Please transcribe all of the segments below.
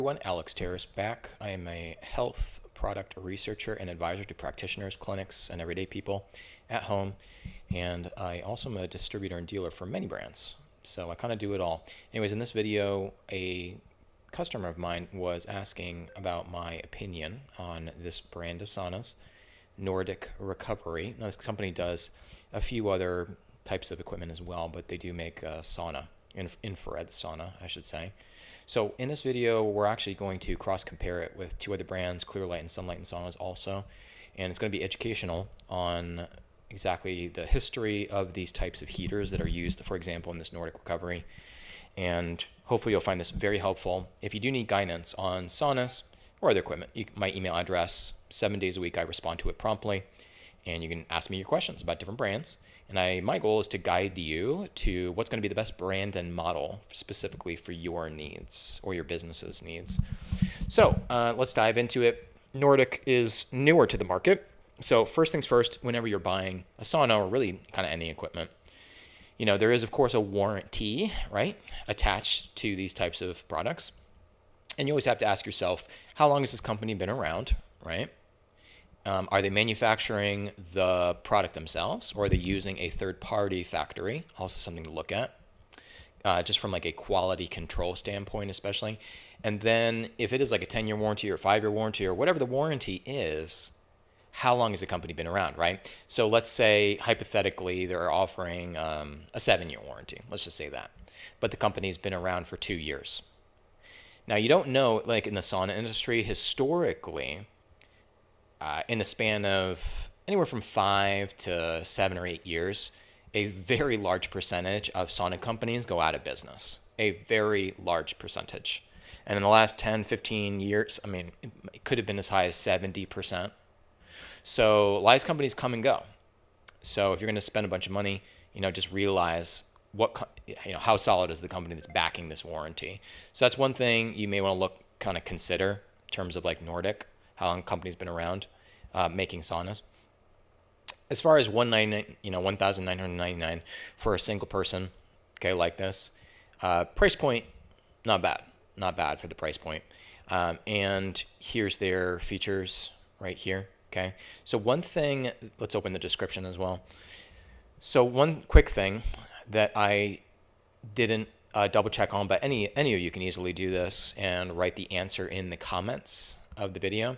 everyone, Alex Terrace back. I am a health product researcher and advisor to practitioners, clinics, and everyday people at home. And I also am a distributor and dealer for many brands. So I kind of do it all. Anyways, in this video, a customer of mine was asking about my opinion on this brand of saunas, Nordic Recovery. Now, this company does a few other types of equipment as well, but they do make a sauna, infrared sauna, I should say. So in this video, we're actually going to cross-compare it with two other brands, Clearlight and Sunlighten saunas also. And it's going to be educational on exactly the history of these types of heaters that are used, for example, in this Nordic Recovery. And hopefully you'll find this very helpful. If you do need guidance on saunas or other equipment, my email address, 7 days a week, I respond to it promptly. And you can ask me your questions about different brands. And my goal is to guide you to what's going to be the best brand and model specifically for your needs or your business's needs. So let's dive into it. Nordic is newer to the market. So first things first, whenever you're buying a sauna or really kind of any equipment, there is, of course, a warranty, right, attached to these types of products. And you always have to ask yourself, how long has this company been around, right? Are they manufacturing the product themselves, or are they using a third-party factory? Also something to look at, just from like a quality control standpoint especially. And then if it is like a 10-year warranty or a 5-year warranty or whatever the warranty is, how long has the company been around, right? So let's say, hypothetically, they're offering a 7-year warranty. Let's just say that. But the company's been around for 2 years. Now, you don't know, like in the sauna industry, historically, in the span of anywhere from 5 to 7 or 8 years, a very large percentage of sauna companies go out of business. A very large percentage. And in the last 10, 15 years, I mean, it could have been as high as 70%. So a lot of these companies come and go. So if you're going to spend a bunch of money, just realize how solid is the company that's backing this warranty. So that's one thing you may want to consider in terms of like Nordic, how long the company's been around making saunas. As far as $1,999 for a single person, okay, like this, price point, not bad for the price point. And here's their features right here. Okay, so one thing, let's open the description as well. So one quick thing that I didn't double check on, but any of you can easily do this and write the answer in the comments of the video.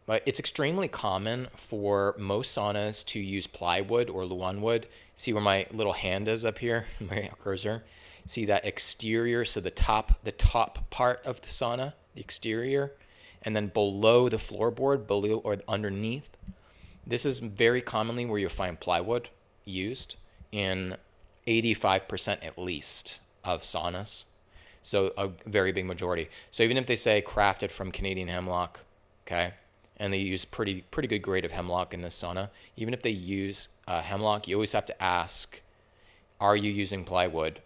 But it's extremely common for most saunas to use plywood or luan wood. See where my little hand is up here, my cursor? See that exterior, so the top part of the sauna, the exterior, and then below the floorboard, below or underneath. This is very commonly where you'll find plywood used in 85% at least of saunas. So a very big majority. So even if they say crafted from Canadian hemlock, okay, and they use pretty good grade of hemlock in this sauna, even if they use hemlock, you always have to ask, are you using plywood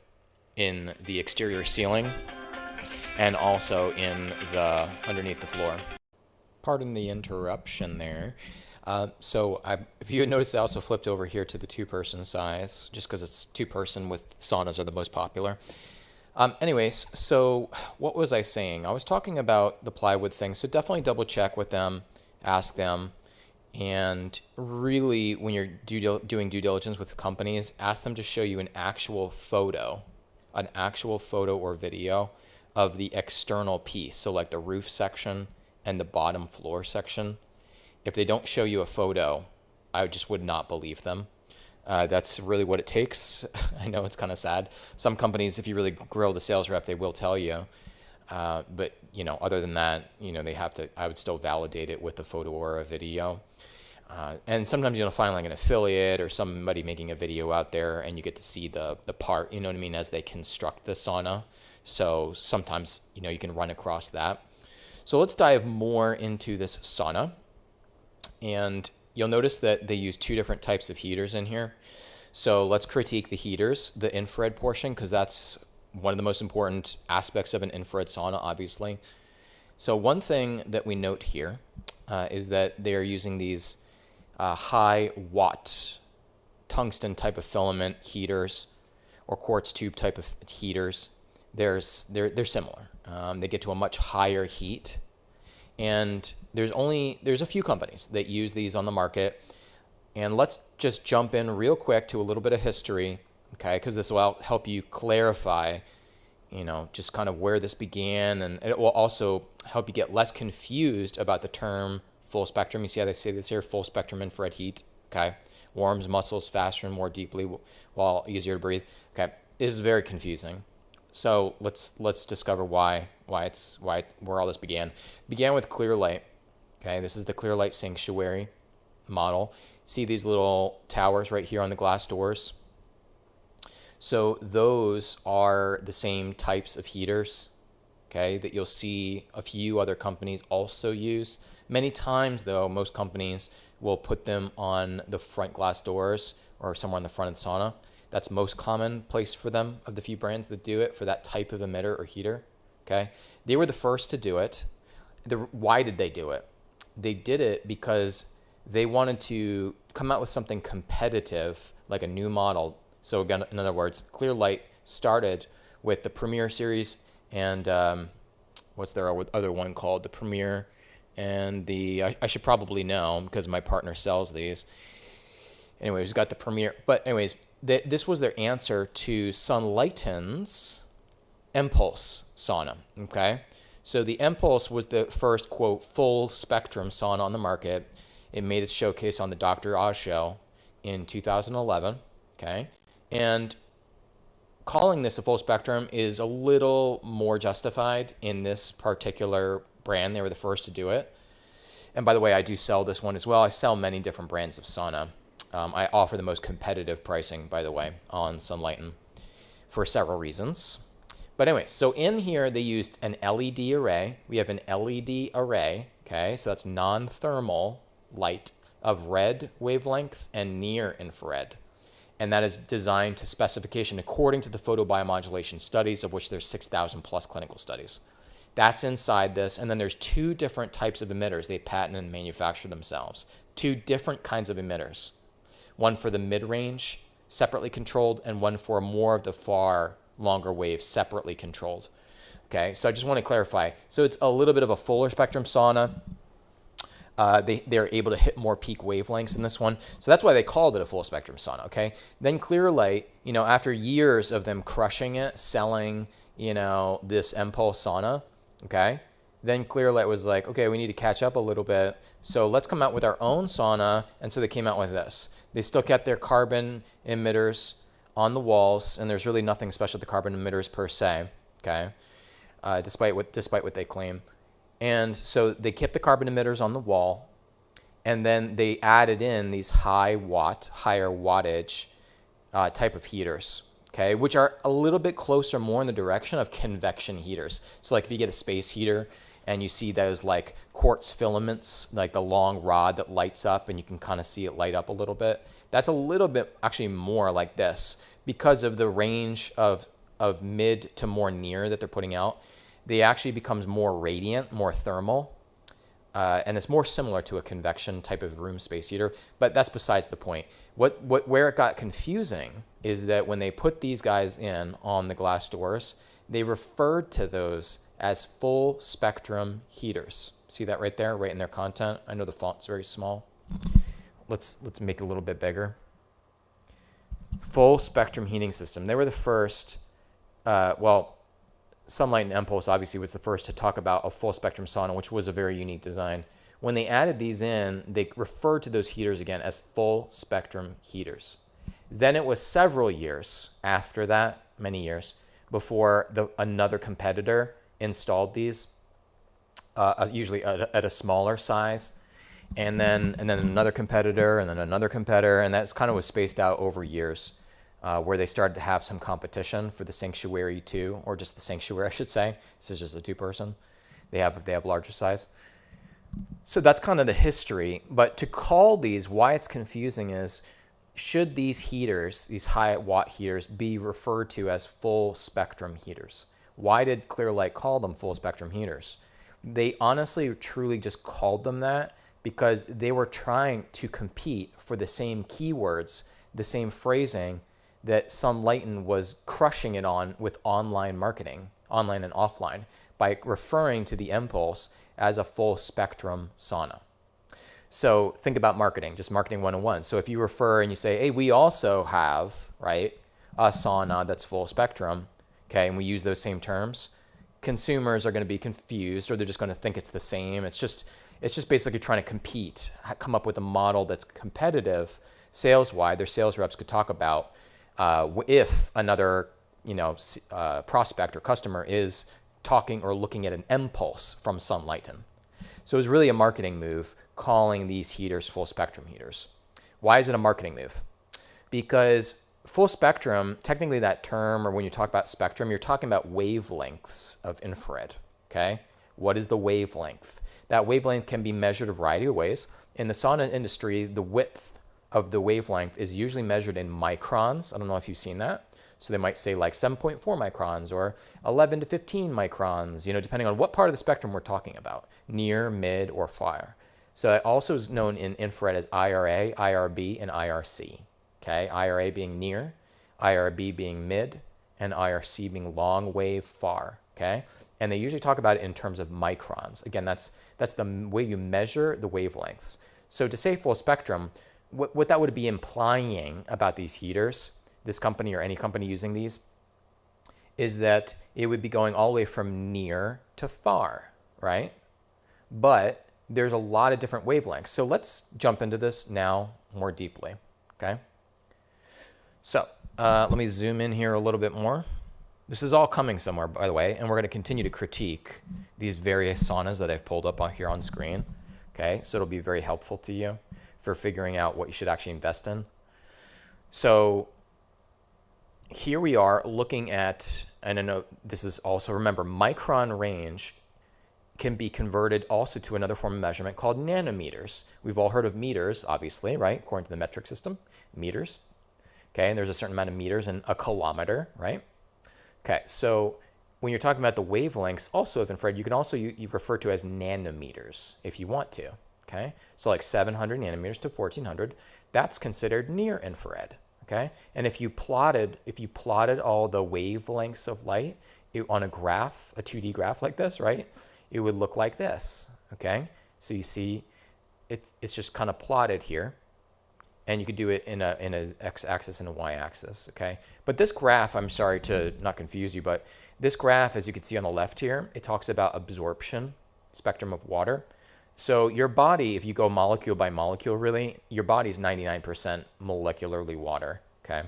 in the exterior ceiling and also in the underneath the floor? Pardon the interruption there. If you noticed, I also flipped over here to the 2-person size, just because it's 2-person with saunas are the most popular. Anyways, so what was I saying? I was talking about the plywood thing, so definitely double check with them, ask them, and really when you're doing due diligence with companies, ask them to show you an actual photo or video of the external piece, so like the roof section and the bottom floor section. If they don't show you a photo, I just would not believe them. That's really what it takes. I know it's kind of sad. Some companies, if you really grill the sales rep, they will tell you. But other than that, they have to. I would still validate it with a photo or a video. And sometimes you'll find like an affiliate or somebody making a video out there, and you get to see the part. You know what I mean, as they construct the sauna. So sometimes you can run across that. So let's dive more into this sauna. And you'll notice that they use 2 different types of heaters in here. So let's critique the heaters, the infrared portion, because that's one of the most important aspects of an infrared sauna, obviously. So one thing that we note here is that they are using these high watt tungsten type of filament heaters or quartz tube type of heaters they're similar. They get to a much higher heat, and there's a few companies that use these on the market. And let's just jump in real quick to a little bit of history, okay? Because this will help you clarify, just kind of where this began, and it will also help you get less confused about the term full spectrum. You see how they say this here, full spectrum infrared heat, okay? Warms muscles faster and more deeply while easier to breathe. Okay, it is very confusing. So let's discover where all this began. Began with Clearlight. Okay, this is the Clearlight Sanctuary model. See these little towers right here on the glass doors? So those are the same types of heaters, okay, that you'll see a few other companies also use. Many times, though, most companies will put them on the front glass doors or somewhere in the front of the sauna. That's most common place for them, of the few brands that do it for that type of emitter or heater, okay? They were the first to do it. Why did they do it? They did it because they wanted to come out with something competitive, like a new model. So again, in other words, Clearlight started with the Premier series and what's their other one called? The Premier and I should probably know because my partner sells these. Anyways, got the Premier. But anyways, this was their answer to Sunlighten's Mpulse sauna, okay? So the Mpulse was the first, quote, full spectrum sauna on the market. It made its showcase on the Dr. Oz show in 2011, okay? And calling this a full spectrum is a little more justified in this particular brand. They were the first to do it. And by the way, I do sell this one as well. I sell many different brands of sauna. I offer the most competitive pricing, by the way, on Sunlighten for several reasons. But anyway, so in here, they used an LED array. We have an LED array, okay? So that's non-thermal light of red wavelength and near infrared. And that is designed to specification according to the photobiomodulation studies, of which there's 6,000 plus clinical studies. That's inside this. And then there's two different types of emitters they patent and manufacture themselves. Two different kinds of emitters. One for the mid-range, separately controlled, and one for more of the far longer wave, separately controlled. Okay, so I just want to clarify. So it's a little bit of a fuller spectrum sauna. They're able to hit more peak wavelengths in this one. So that's why they called it a full spectrum sauna, okay? Then Clearlight, after years of them crushing it, selling, this Mpulse sauna, okay? Then Clearlight was like, okay, we need to catch up a little bit. So let's come out with our own sauna. And so they came out with this. They still kept their carbon emitters on the walls, and there's really nothing special to carbon emitters per se, okay? Despite what they claim. And so they kept the carbon emitters on the wall, and then they added in these higher wattage type of heaters, okay, which are a little bit closer, more in the direction of convection heaters. So like if you get a space heater and you see those like quartz filaments, like the long rod that lights up and you can kind of see it light up a little bit, that's a little bit actually more like this because of the range of mid to more near that they're putting out. They actually becomes more radiant, more thermal, and it's more similar to a convection type of room space heater, but that's besides the point. Where it got confusing is that when they put these guys in on the glass doors, they referred to those as full spectrum heaters. See that right there, right in their content? I know the font's very small. Let's make it a little bit bigger. Full spectrum heating system. They were the first, Sunlight and Mpulse obviously was the first to talk about a full spectrum sauna, which was a very unique design. When they added these in, they referred to those heaters again as full spectrum heaters. Then it was several years after that, many years, before another competitor installed these, usually at a smaller size, and then another competitor, and then another competitor, and that's kind of was spaced out over years. Where they started to have some competition for the Sanctuary 2, or just the Sanctuary, I should say. This is just a two-person. They have larger size. So that's kind of the history. But to call these, why it's confusing is, should these heaters, these high-watt heaters, be referred to as full-spectrum heaters? Why did Clearlight call them full-spectrum heaters? They honestly, truly just called them that because they were trying to compete for the same keywords, the same phrasing, that Sunlighten was crushing it on with online marketing, online and offline, by referring to the Mpulse as a full spectrum sauna. So think about marketing, just marketing 101. So if you refer and you say, hey, we also have, right, a sauna that's full spectrum, okay, and we use those same terms, consumers are going to be confused, or they're just going to think it's the same. It's just basically trying to compete, come up with a model that's competitive sales-wise. Their sales reps could talk about if another prospect or customer is talking or looking at an Mpulse from Sunlighten. So it was really a marketing move calling these heaters full spectrum heaters. Why is it a marketing move? Because full spectrum, technically that term, or when you talk about spectrum, you're talking about wavelengths of infrared, okay? What is the wavelength? That wavelength can be measured a variety of ways. In the sauna industry, the width of the wavelength is usually measured in microns. I don't know if you've seen that. So they might say like 7.4 microns or 11 to 15 microns, depending on what part of the spectrum we're talking about, near, mid, or far. So it also is known in infrared as IRA, IRB, and IRC. Okay, IRA being near, IRB being mid, and IRC being long wave far. Okay, and they usually talk about it in terms of microns. Again, that's the way you measure the wavelengths. So to say full spectrum, what that would be implying about these heaters, this company or any company using these, is that it would be going all the way from near to far, right? But there's a lot of different wavelengths. So let's jump into this now more deeply, okay? So let me zoom in here a little bit more. This is all coming somewhere, by the way, and we're going to continue to critique these various saunas that I've pulled up on here on screen, okay? So it'll be very helpful to you for figuring out what you should actually invest in. So here we are looking at, and I know this is also, remember, micron range can be converted also to another form of measurement called nanometers. We've all heard of meters, obviously, right? According to the metric system, meters. Okay, and there's a certain amount of meters in a kilometer, right? Okay, so when you're talking about the wavelengths also of infrared, you can also you refer to as nanometers if you want to, okay? So like 700 nanometers to 1400, that's considered near infrared, okay? And if you plotted all the wavelengths of light on a graph, a 2D graph like this, right? It would look like this, okay? So you see it's just kind of plotted here. And you could do it in a x-axis and a y-axis, okay? But this graph, I'm sorry to not confuse you, but this graph, as you can see on the left here, it talks about absorption, spectrum of water. So your body, if you go molecule by molecule, really, your body is 99% molecularly water, okay?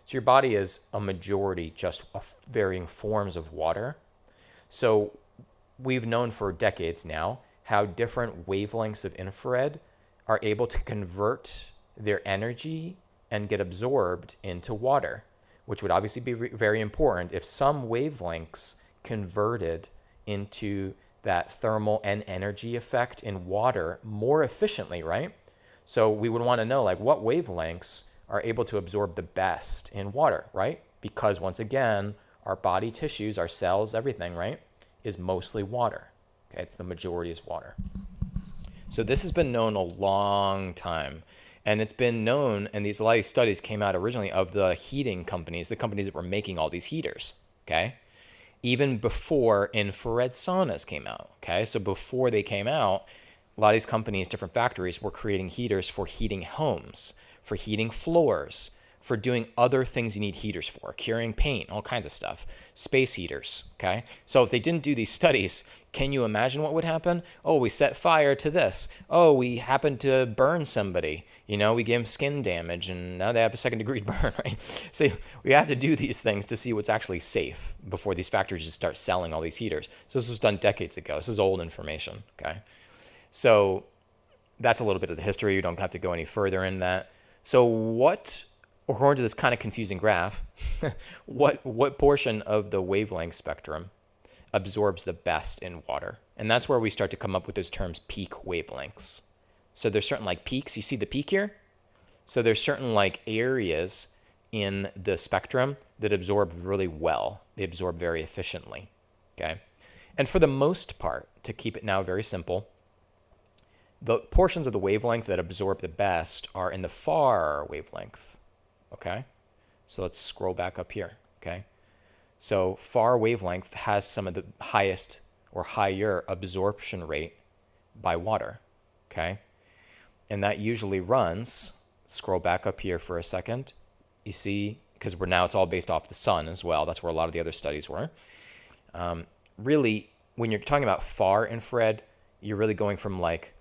So your body is a majority just of varying forms of water. So we've known for decades now how different wavelengths of infrared are able to convert their energy and get absorbed into water, which would obviously be very important if some wavelengths converted into that thermal and energy effect in water more efficiently, right? So we would want to know like what wavelengths are able to absorb the best in water, right? Because once again, our body tissues, our cells, everything, right, is mostly water. Okay, it's the majority is water. So this has been known a long time. And it's been known, and a lot of these studies came out originally of the heating companies, the companies that were making all these heaters, okay? Even before infrared saunas came out, okay? So before they came out, a lot of these companies, different factories, were creating heaters for heating homes, for heating floors, for doing other things you need heaters for, curing paint, all kinds of stuff, space heaters, okay? So if they didn't do these studies, can you imagine what would happen? Oh, we set fire to this. Oh, we happened to burn somebody. We gave them skin damage, and now they have a second-degree burn, right? So we have to do these things to see what's actually safe before these factories just start selling all these heaters. So this was done decades ago. This is old information, okay? So that's a little bit of the history. You don't have to go any further in that. So what, according to this kind of confusing graph, what portion of the wavelength spectrum absorbs the best in water? And that's where we start to come up with those terms peak wavelengths. So there's certain like peaks. You see the peak here? So there's certain like areas in the spectrum that absorb really well. They absorb very efficiently, okay? And for the most part, to keep it now very simple, the portions of the wavelength that absorb the best are in the far wavelength, okay? So let's scroll back up here, okay? So far wavelength has some of the highest or higher absorption rate by water, okay? And that usually runs, scroll back up here for a second. You see, because now it's all based off the sun as well. That's where a lot of the other studies were. Really, when you're talking about far infrared, you're really going from like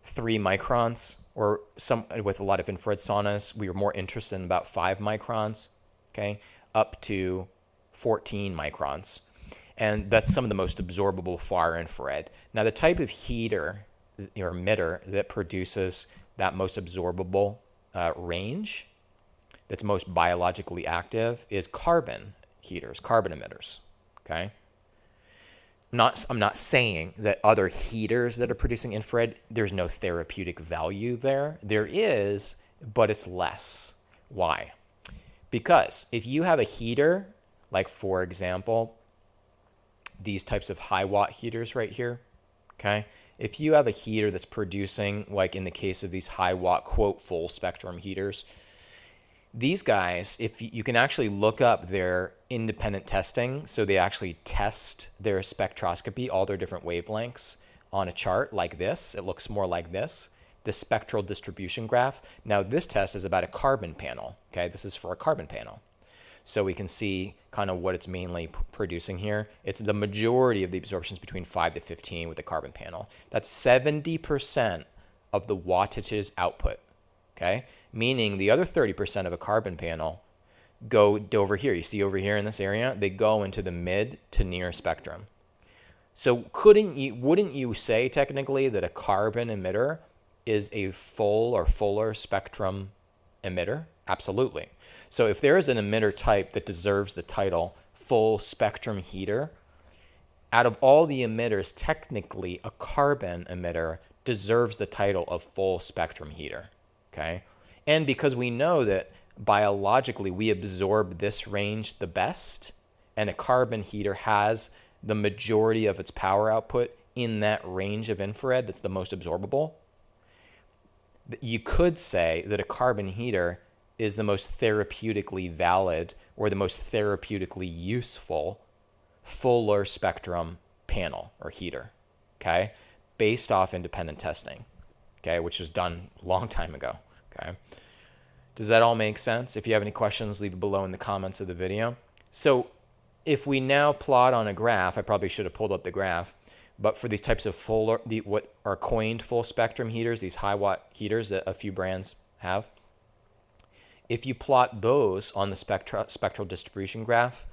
3 microns, or some with a lot of infrared saunas, we were more interested in about 5 microns, okay, up to 14 microns. And that's some of the most absorbable far infrared. Now, the type of heater or emitter that produces that most absorbable range, that's most biologically active, is carbon heaters, carbon emitters, okay? I'm not saying that other heaters that are producing infrared, there's no therapeutic value there. There is, but it's less. Why? Because if you have a heater, like for example, these types of high watt heaters right here, okay? If you have a heater that's producing, like in the case of these high watt, quote, full spectrum heaters, these guys, if you can actually look up their independent testing, so they actually test their spectroscopy, all their different wavelengths on a chart like this. It looks more like this, the spectral distribution graph. Now this test is about a carbon panel, okay? This is for a carbon panel. So we can see kind of what it's mainly producing here. It's the majority of the absorptions between 5 to 15 with the carbon panel. That's 70% of the wattage's output, okay? Meaning the other 30% of a carbon panel go over here. You see over here in this area, they go into the mid to near spectrum. So wouldn't you say technically that a carbon emitter is a full or fuller spectrum emitter? Absolutely. So if there is an emitter type that deserves the title full spectrum heater, out of all the emitters, technically a carbon emitter deserves the title of full spectrum heater, okay? And because we know that biologically we absorb this range the best, and a carbon heater has the majority of its power output in that range of infrared that's the most absorbable, you could say that a carbon heater is the most therapeutically valid or the most therapeutically useful fuller spectrum panel or heater, okay, based off independent testing, okay, which was done a long time ago, okay. Does that all make sense? If you have any questions, leave it below in the comments of the video. So if we now plot on a graph, I probably should have pulled up the graph, but for these types of what are coined full spectrum heaters, these high watt heaters that a few brands have, if you plot those on the spectral distribution graph,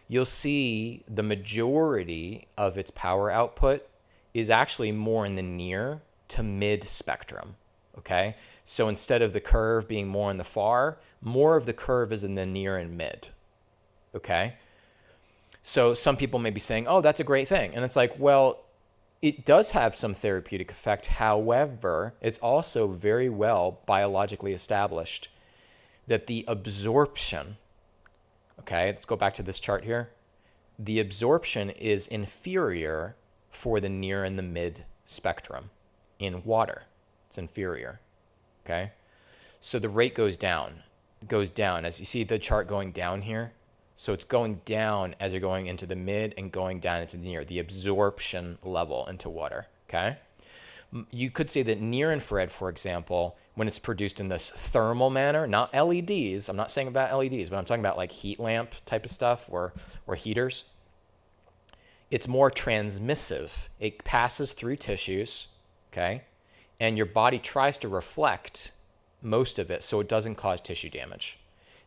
you'll see the majority of its power output is actually more in the near to mid spectrum, okay? So instead of the curve being more in the far, more of the curve is in the near and mid, okay? So some people may be saying, oh, that's a great thing. And it's like, well, it does have some therapeutic effect. However, it's also very well biologically established that the absorption, okay, let's go back to this chart here. The absorption is inferior for the near and the mid spectrum in water. It's inferior, okay? So the rate goes down. It goes down as you see the chart going down here. So it's going down as you're going into the mid and going down into the near, the absorption level into water, okay? You could say that near infrared, for example, when it's produced in this thermal manner, not LEDs, I'm not saying about LEDs, but I'm talking about like heat lamp type of stuff or heaters, it's more transmissive. It passes through tissues, okay? And your body tries to reflect most of it so it doesn't cause tissue damage.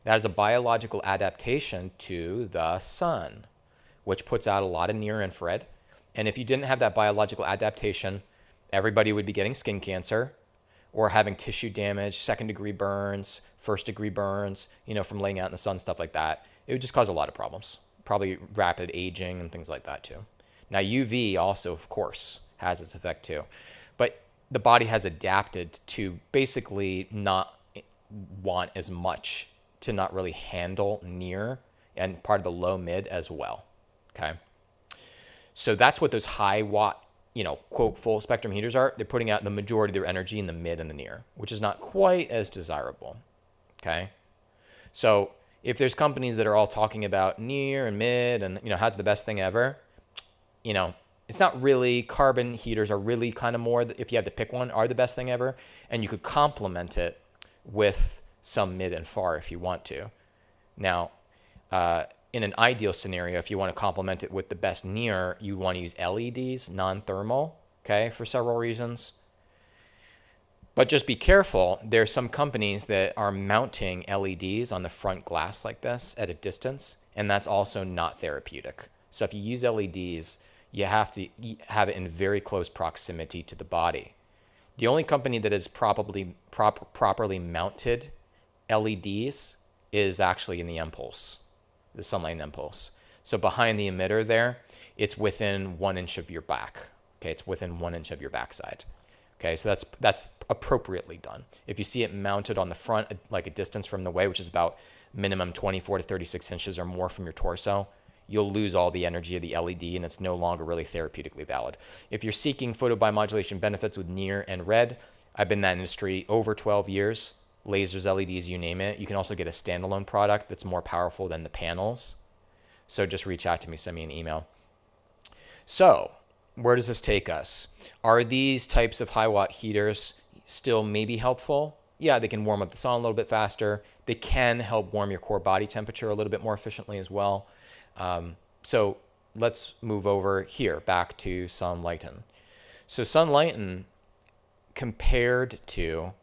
That is a biological adaptation to the sun, which puts out a lot of near infrared. And if you didn't have that biological adaptation, everybody would be getting skin cancer or having tissue damage, second-degree burns, first-degree burns, from laying out in the sun, stuff like that. It would just cause a lot of problems, probably rapid aging and things like that too. Now, UV also, of course, has its effect too. But the body has adapted to basically not want as much, to not really handle near and part of the low mid as well, okay? So that's what those high watt, quote, full spectrum heaters are. They're putting out the majority of their energy in the mid and the near, which is not quite as desirable, okay? So if there's companies that are all talking about near and mid and, how's the best thing ever, it's not really. Carbon heaters are really kind of more, if you have to pick one, are the best thing ever. And you could complement it with some mid and far if you want to. Now, in an ideal scenario, if you want to complement it with the best near, you want to use LEDs, non-thermal, okay, for several reasons. But just be careful. There's some companies that are mounting LEDs on the front glass like this at a distance, and that's also not therapeutic. So if you use LEDs, you have to have it in very close proximity to the body. The only company that has properly mounted LEDs is actually in the Mpulse, the Sunlighten Mpulse. So behind the emitter there, it's within 1 inch of your back. Okay, it's within 1 inch of your backside. Okay, so that's appropriately done. If you see it mounted on the front, like a distance from the way, which is about minimum 24 to 36 inches or more from your torso, you'll lose all the energy of the LED and it's no longer really therapeutically valid. If you're seeking photobiomodulation benefits with near and red, I've been in that industry over 12 years, lasers, LEDs, you name it. You can also get a standalone product that's more powerful than the panels. So just reach out to me, send me an email. So where does this take us? Are these types of high watt heaters still maybe helpful? Yeah, they can warm up the sauna a little bit faster. They can help warm your core body temperature a little bit more efficiently as well. So let's move over here back to Sunlighten. So Sunlighten compared to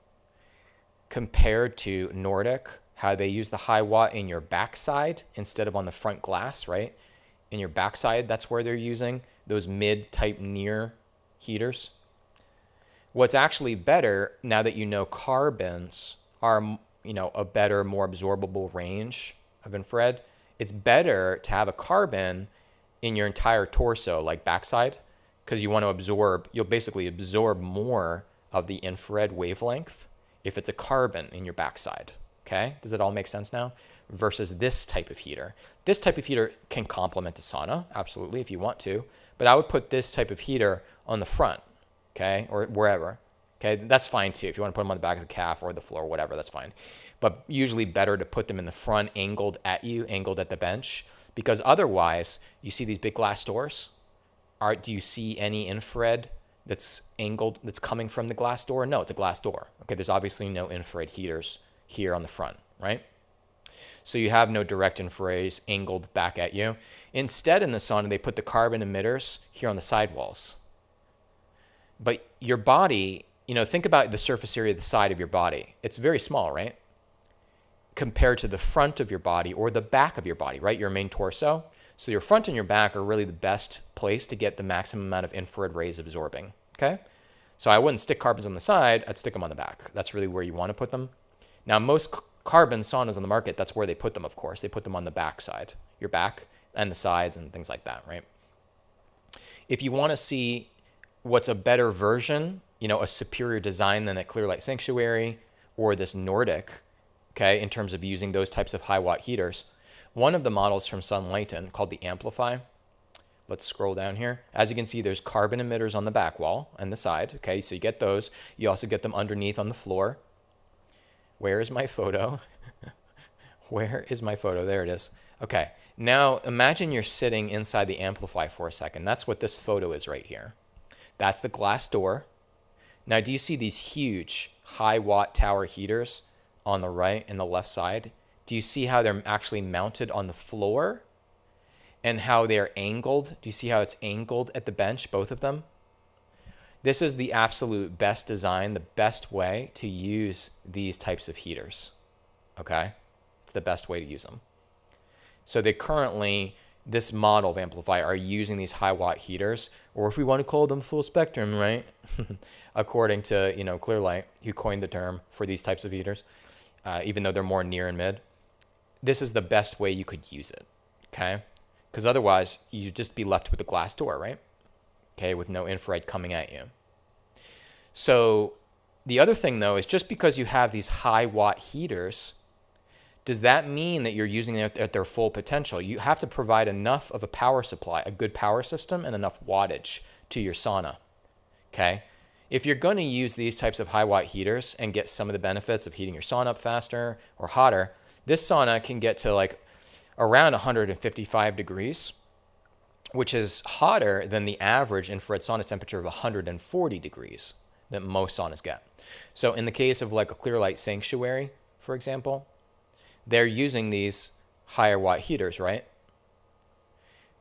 Nordic, how they use the high watt in your backside instead of on the front glass, right? In your backside, that's where they're using those mid-type near heaters. What's actually better, now that you know carbons are, a better, more absorbable range of infrared, it's better to have a carbon in your entire torso, like backside, because you want to absorb, you'll basically absorb more of the infrared wavelength if it's a carbon in your backside. Okay, does it all make sense now? Versus this type of heater. This type of heater can complement a sauna, absolutely, if you want to, but I would put this type of heater on the front, okay, or wherever. Okay, that's fine too. If you want to put them on the back of the calf or the floor, whatever, that's fine. But usually better to put them in the front, angled at you, angled at the bench, because otherwise, you see these big glass doors. Do you see any infrared that's angled, that's coming from the glass door? No, it's a glass door. Okay, there's obviously no infrared heaters here on the front, right? So you have no direct infrared angled back at you. Instead, in the sauna, they put the carbon emitters here on the sidewalls. But your body, think about the surface area of the side of your body. It's very small, right? Compared to the front of your body or the back of your body, right? Your main torso. So your front and your back are really the best place to get the maximum amount of infrared rays absorbing, okay? So I wouldn't stick carbons on the side, I'd stick them on the back. That's really where you want to put them. Now, most carbon saunas on the market, that's where they put them, of course. They put them on the back side, your back and the sides and things like that, right? If you want to see what's a better version, a superior design than a Clearlight Sanctuary or this Nordic, okay, in terms of using those types of high watt heaters, one of the models from Sunlighten called the Amplify. Let's scroll down here. As you can see, there's carbon emitters on the back wall and the side, okay? So you get those. You also get them underneath on the floor. Where is my photo? Where is my photo? There it is. Okay, now imagine you're sitting inside the Amplify for a second. That's what this photo is right here. That's the glass door. Now, do you see these huge high watt tower heaters on the right and the left side? Do you see how they're actually mounted on the floor and how they're angled? Do you see how it's angled at the bench, both of them? This is the absolute best design, the best way to use these types of heaters, okay? It's the best way to use them. So they currently, this model of Amplify are using these high watt heaters, or if we want to call them full spectrum, right? According to, Clearlight, who coined the term for these types of heaters, even though they're more near and mid. This is the best way you could use it, okay? Because otherwise, you'd just be left with a glass door, right? Okay, with no infrared coming at you. So the other thing, though, is just because you have these high watt heaters, does that mean that you're using them at their full potential? You have to provide enough of a power supply, a good power system, and enough wattage to your sauna, okay? If you're going to use these types of high watt heaters and get some of the benefits of heating your sauna up faster or hotter, This sauna can get to like around 155 degrees, which is hotter than the average infrared sauna temperature of 140 degrees that most saunas get. So in the case of like a Clearlight sanctuary, for example, they're using these higher watt heaters, right?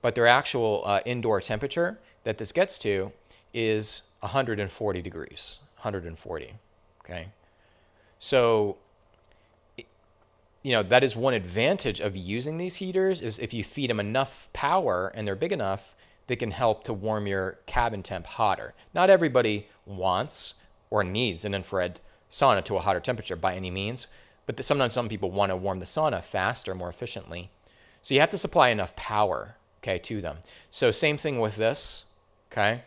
But their actual indoor temperature that this gets to is 140 degrees, 140, okay? So, that is one advantage of using these heaters, is if you feed them enough power and they're big enough, they can help to warm your cabin temp hotter. Not everybody wants or needs an infrared sauna to a hotter temperature by any means, but sometimes some people want to warm the sauna faster, more efficiently. So you have to supply enough power, okay, to them. So same thing with this, okay?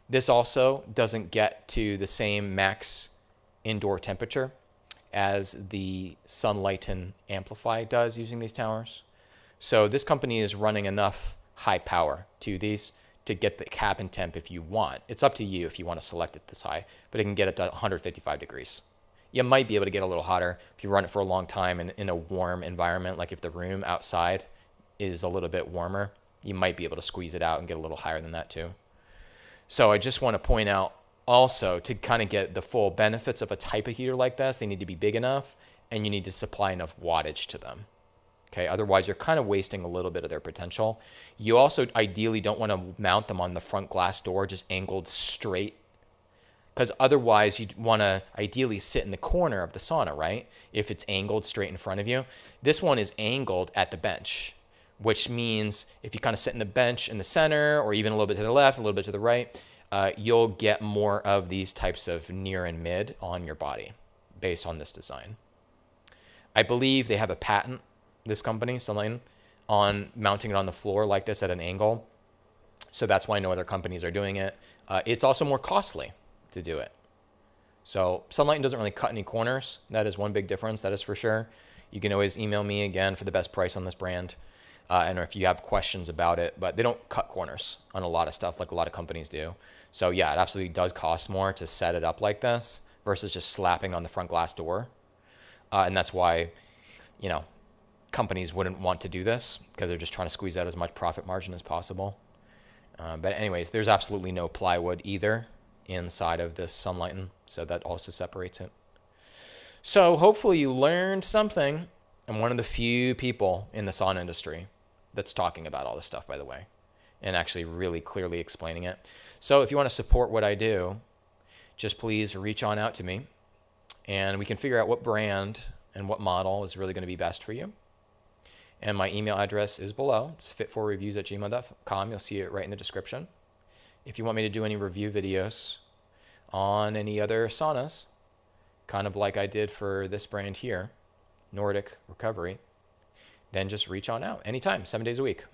This also doesn't get to the same max indoor temperature as the Sunlighten Amplify does using these towers. So this company is running enough high power to these to get the cabin temp if you want. It's up to you if you want to select it this high, but it can get it to 155 degrees. You might be able to get a little hotter if you run it for a long time in a warm environment, like if the room outside is a little bit warmer, you might be able to squeeze it out and get a little higher than that too. So I just want to point out also, to kind of get the full benefits of a type of heater like this, they need to be big enough and you need to supply enough wattage to them. Okay, otherwise you're kind of wasting a little bit of their potential. You also ideally don't want to mount them on the front glass door, just angled straight, because otherwise you'd want to ideally sit in the corner of the sauna, right? If it's angled straight in front of you. This one is angled at the bench, which means if you kind of sit in the bench in the center, or even a little bit to the left, a little bit to the right, you'll get more of these types of near and mid on your body based on this design. I believe they have a patent, this company, Sunlighten, on mounting it on the floor like this at an angle. So that's why no other companies are doing it. It's also more costly to do it. So Sunlighten doesn't really cut any corners. That is one big difference, that is for sure. You can always email me again for the best price on this brand. And if you have questions about it, but they don't cut corners on a lot of stuff like a lot of companies do. So yeah, it absolutely does cost more to set it up like this versus just slapping on the front glass door. And that's why, companies wouldn't want to do this, because they're just trying to squeeze out as much profit margin as possible. But anyways, there's absolutely no plywood either inside of this Sunlighten, so that also separates it. So hopefully you learned something. I'm one of the few people in the sauna industry that's talking about all this stuff, by the way, and actually really clearly explaining it. So if you want to support what I do, just please reach on out to me, and we can figure out what brand and what model is really going to be best for you. And my email address is below. It's fit4reviews@gmail.com. You'll see it right in the description. If you want me to do any review videos on any other saunas, kind of like I did for this brand here, Nordic Recovery, then just reach on out anytime, 7 days a week.